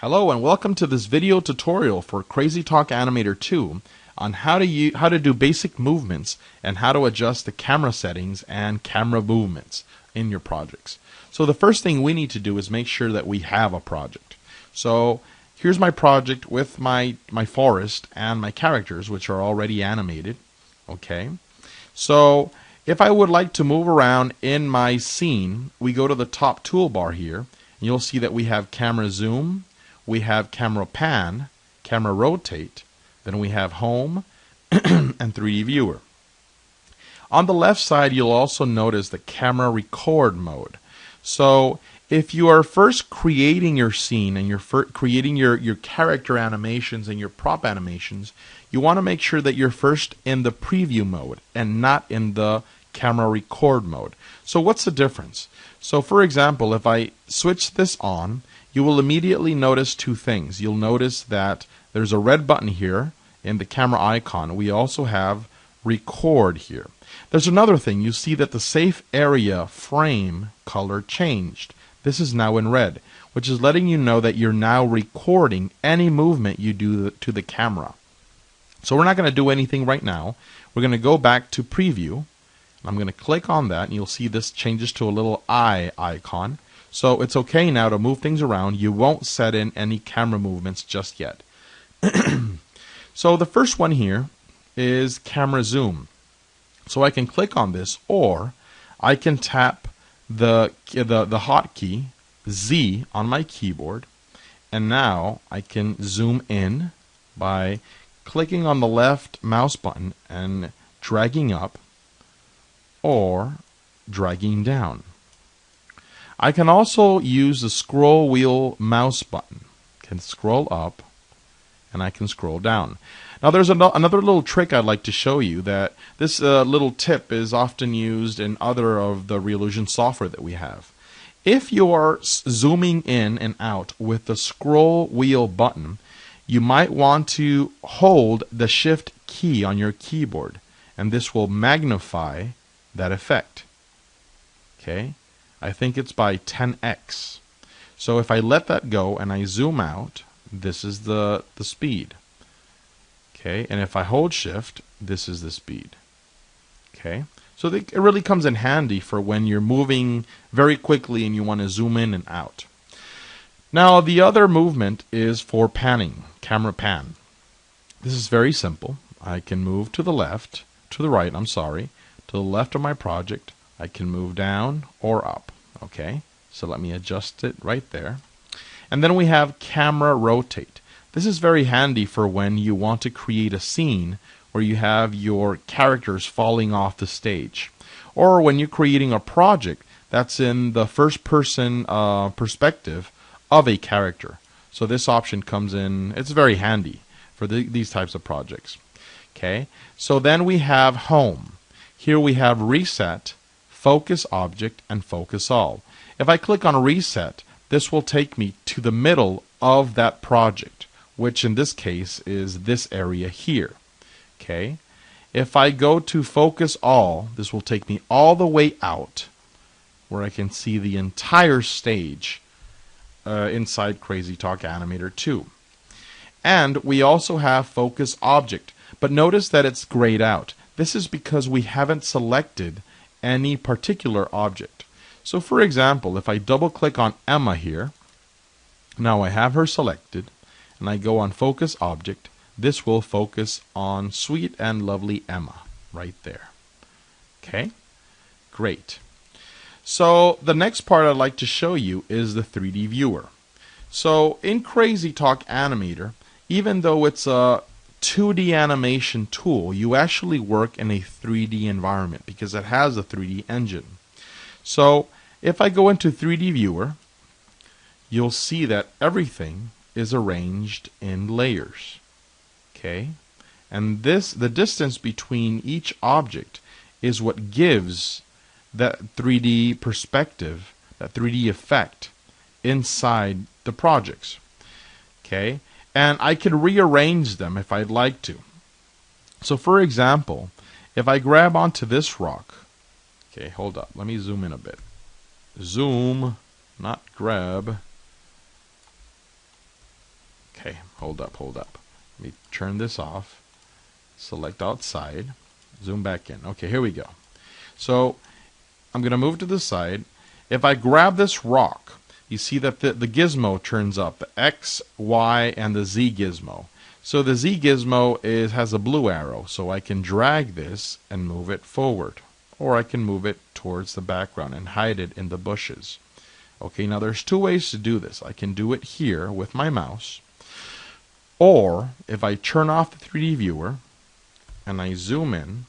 Hello and welcome to this video tutorial for Crazy Talk Animator 2 on how to do basic movements and how to adjust the camera settings and camera movements in your projects. So the first thing we need to do is make sure that we have a project. So here's my project with my forest and my characters, which are already animated. Okay, so if I would like to move around in my scene, we go to the top toolbar here and you'll see that we have camera zoom, we have camera pan, camera rotate, then we have home and 3D viewer. On the left side you'll also notice the camera record mode. So if you are first creating your scene and you're creating your character animations and your prop animations, you want to make sure that you're first in the preview mode and not in the camera record mode. So what's the difference? So for example, if I switch this on, you will immediately notice two things. You'll notice that there's a red button here in the camera icon. We also have record here. There's another thing. You see that the safe area frame color changed. This is now in red, which is letting you know that you're now recording any movement you do to the camera. So we're not going to do anything right now. We're going to go back to preview. I'm going to click on that and you'll see this changes to a little eye icon. So it's okay now to move things around. You won't set in any camera movements just yet. So the first one here is camera zoom. So I can click on this, or I can tap the hotkey Z on my keyboard, and now I can zoom in by clicking on the left mouse button and dragging up or dragging down. I can also use the scroll wheel mouse button. I can scroll up and I can scroll down. Now there's another little trick I'd like to show you. That this little tip is often used in other of the Reallusion software that we have. If you are zooming in and out with the scroll wheel button, you might want to hold the shift key on your keyboard, and this will magnify that effect. Okay, I think it's by 10x. So if I let that go and I zoom out, this is the speed. Okay, and if I hold shift, this is the speed. Okay, so it really comes in handy for when you're moving very quickly and you want to zoom in and out. Now the other movement is for panning, camera pan. This is very simple. I can move to the left, to the right, to the left of my project. I can move down or up. Okay, so let me adjust it right there. And then we have camera rotate. This is very handy for when you want to create a scene where you have your characters falling off the stage, or when you're creating a project that's in the first person perspective of a character. So this option comes in. It's very handy for these types of projects. Okay, so then we have home. Here we have reset, focus object, and focus all. If I click on reset, this will take me to the middle of that project, which in this case is this area here. Okay, if I go to focus all, this will take me all the way out where I can see the entire stage inside Crazy Talk Animator 2. And we also have focus object, but notice that it's grayed out. This is because we haven't selected any particular object. So for example, if I double click on Emma here, now I have her selected, and I go on focus object, this will focus on sweet and lovely Emma right there. Okay, great. So the next part I'd like to show you is the 3D viewer. So in Crazy Talk Animator, even though it's a 2D animation tool, you actually work in a 3D environment because it has a 3D engine. So if I go into 3D viewer, you'll see that everything is arranged in layers. Okay, and the distance between each object is what gives that 3D perspective, that 3D effect inside the projects. Okay, and I can rearrange them if I'd like to. So for example, if I grab onto this rock, okay, hold up, let me zoom in a bit. Zoom, not grab. Okay, hold up. Let me turn this off. Select outside. Zoom back in. Okay, here we go. So I'm going to move to the side. If I grab this rock, you see that the gizmo turns up, the X, Y, and the Z gizmo. So the Z gizmo has a blue arrow, so I can drag this and move it forward. Or I can move it towards the background and hide it in the bushes. Okay, now there's two ways to do this. I can do it here with my mouse. Or if I turn off the 3D viewer and I zoom in,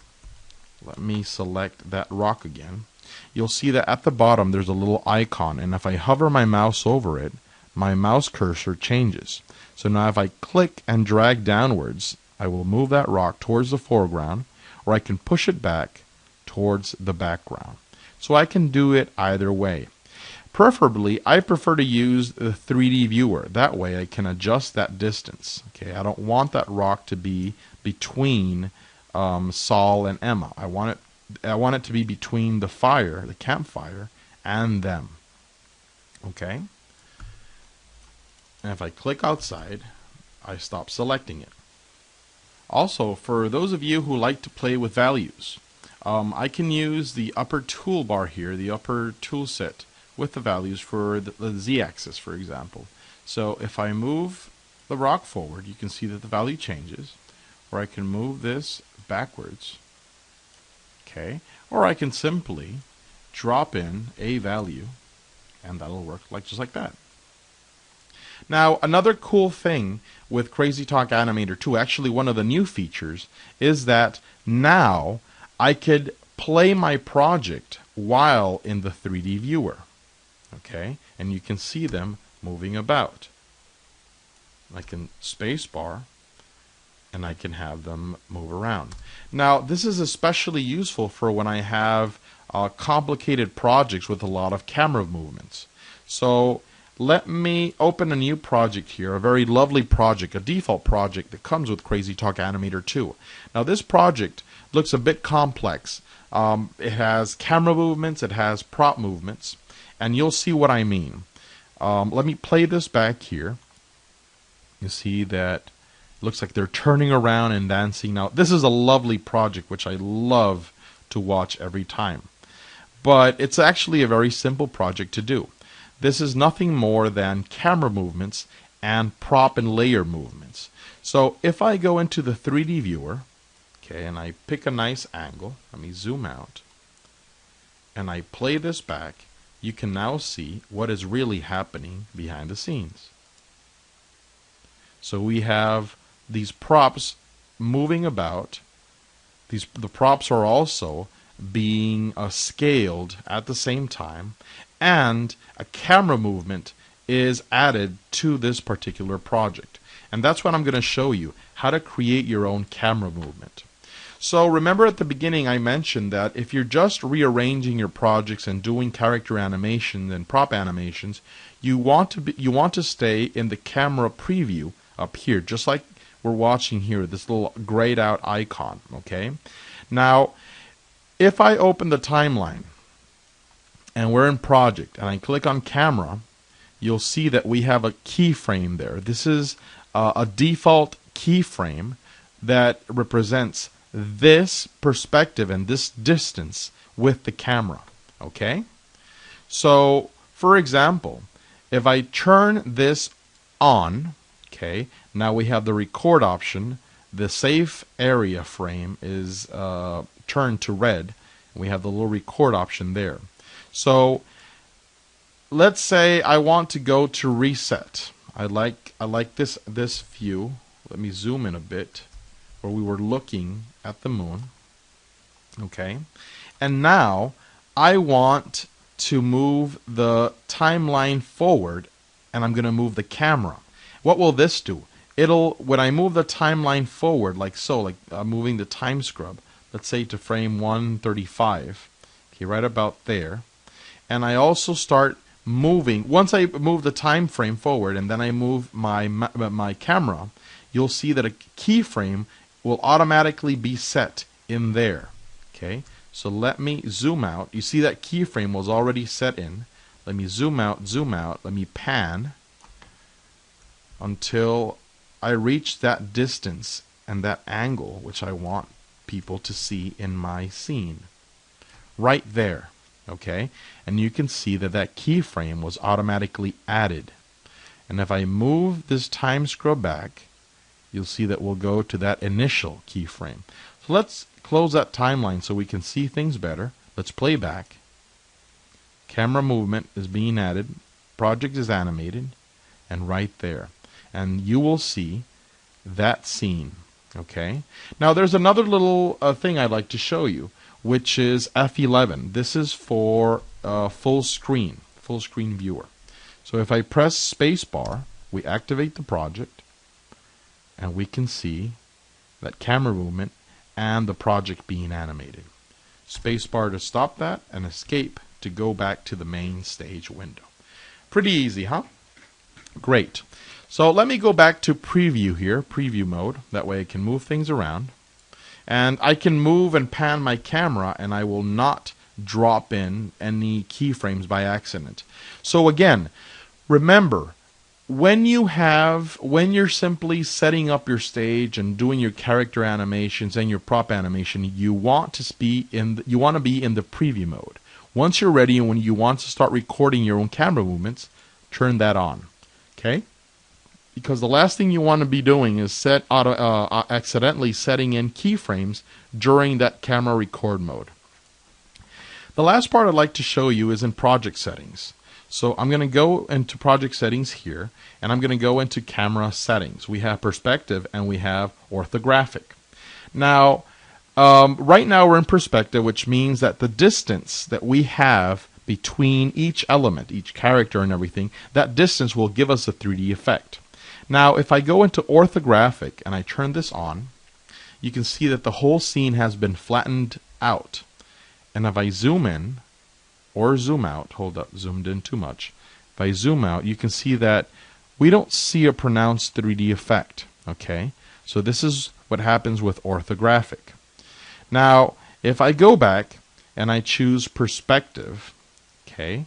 let me select that rock again. You'll see that at the bottom there's a little icon, and if I hover my mouse over it, my mouse cursor changes. So now if I click and drag downwards, I will move that rock towards the foreground, or I can push it back towards the background. So I can do it either way. Preferably, I prefer to use the 3D viewer. That way I can adjust that distance. Okay, I don't want that rock to be between Saul and Emma. I want it to be between the campfire, and them. Okay? And if I click outside, I stop selecting it. Also, for those of you who like to play with values, I can use the upper toolbar here, the upper tool set, with the values for the Z-axis, for example. So if I move the rock forward, you can see that the value changes. Or I can move this backwards. Okay? Or I can simply drop in a value, and that'll work just like that. Now, another cool thing with Crazy Talk Animator 2, actually one of the new features, is that now I could play my project while in the 3D viewer. Okay? And you can see them moving about. I can spacebar, and I can have them move around. Now, this is especially useful for when I have complicated projects with a lot of camera movements. So let me open a new project here, a very lovely project, a default project that comes with Crazy Talk Animator 2. Now, this project looks a bit complex. It has camera movements, it has prop movements, and you'll see what I mean. Let me play this back here. You see that looks like they're turning around and dancing. Now, this is a lovely project which I love to watch every time. But it's actually a very simple project to do. This is nothing more than camera movements and prop and layer movements. So if I go into the 3D viewer, okay, and I pick a nice angle, let me zoom out, and I play this back, you can now see what is really happening behind the scenes. So we have these props moving about. The props are also being scaled at the same time, and a camera movement is added to this particular project. And that's what I'm going to show you, how to create your own camera movement. So remember at the beginning I mentioned that if you're just rearranging your projects and doing character animations and prop animations, you want to stay in the camera preview up here, just like we're watching here, this little grayed out icon. Okay? Now, if I open the timeline and we're in project and I click on camera, you'll see that we have a keyframe there. This is a default keyframe that represents this perspective and this distance with the camera. Okay? So, for example, if I turn this on, okay, now we have the record option. The safe area frame is turned to red. We have the little record option there. So let's say I want to go to reset. I like this view. Let me zoom in a bit, where we were looking at the moon. Okay, and now I want to move the timeline forward, and I'm going to move the camera. What will this do? When I move the timeline forward, like so, like moving the time scrub, let's say to frame 135, okay, right about there, and I also start moving. Once I move the time frame forward, and then I move my camera, you'll see that a keyframe will automatically be set in there. Okay, so let me zoom out. You see that keyframe was already set in. Let me zoom out, let me pan until I reach that distance and that angle which I want people to see in my scene. Right there. Okay? And you can see that that keyframe was automatically added. And if I move this time scroll back, you'll see that we'll go to that initial keyframe. So let's close that timeline so we can see things better. Let's play back. Camera movement is being added. Project is animated. And right there. And you will see that scene. Okay? Now there's another little thing I'd like to show you, which is F11. This is for full screen viewer. So if I press spacebar, we activate the project, and we can see that camera movement and the project being animated. Spacebar to stop that, and escape to go back to the main stage window. Pretty easy, huh? Great. So let me go back to preview here, preview mode. That way I can move things around. And I can move and pan my camera, and I will not drop in any keyframes by accident. So again, remember, when you're simply setting up your stage and doing your character animations and your prop animation, you want to be in the preview mode. Once you're ready and when you want to start recording your own camera movements, turn that on. Okay? Because the last thing you want to be doing is accidentally setting in keyframes during that camera record mode. The last part I'd like to show you is in project settings. So I'm going to go into project settings here, and I'm going to go into camera settings. We have perspective and we have orthographic. Now, right now we're in perspective, which means that the distance that we have between each element, each character and everything, that distance will give us a 3D effect. Now, if I go into orthographic and I turn this on, you can see that the whole scene has been flattened out. And if I zoom in or zoom out, hold up, zoomed in too much. If I zoom out, you can see that we don't see a pronounced 3D effect. Okay? So this is what happens with orthographic. Now, if I go back and I choose perspective, okay,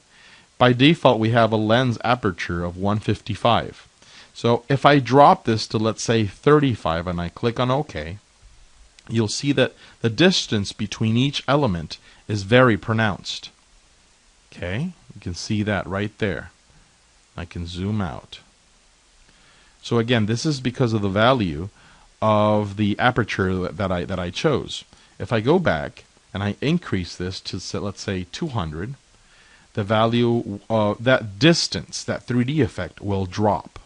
by default we have a lens aperture of 155. So if I drop this to, let's say, 35 and I click on OK, you'll see that the distance between each element is very pronounced. Okay, you can see that right there. I can zoom out. So again, this is because of the value of the aperture that I chose. If I go back and I increase this to, let's say, 200, the value of that distance, that 3D effect, will drop.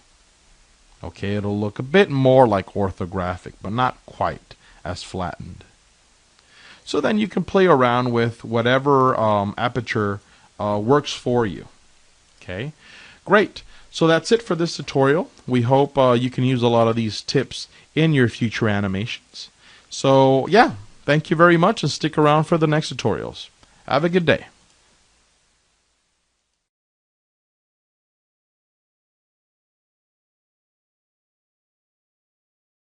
Okay, it'll look a bit more like orthographic, but not quite as flattened. So then you can play around with whatever aperture works for you. Okay, great. So that's it for this tutorial. We hope you can use a lot of these tips in your future animations. So yeah, thank you very much, and stick around for the next tutorials. Have a good day.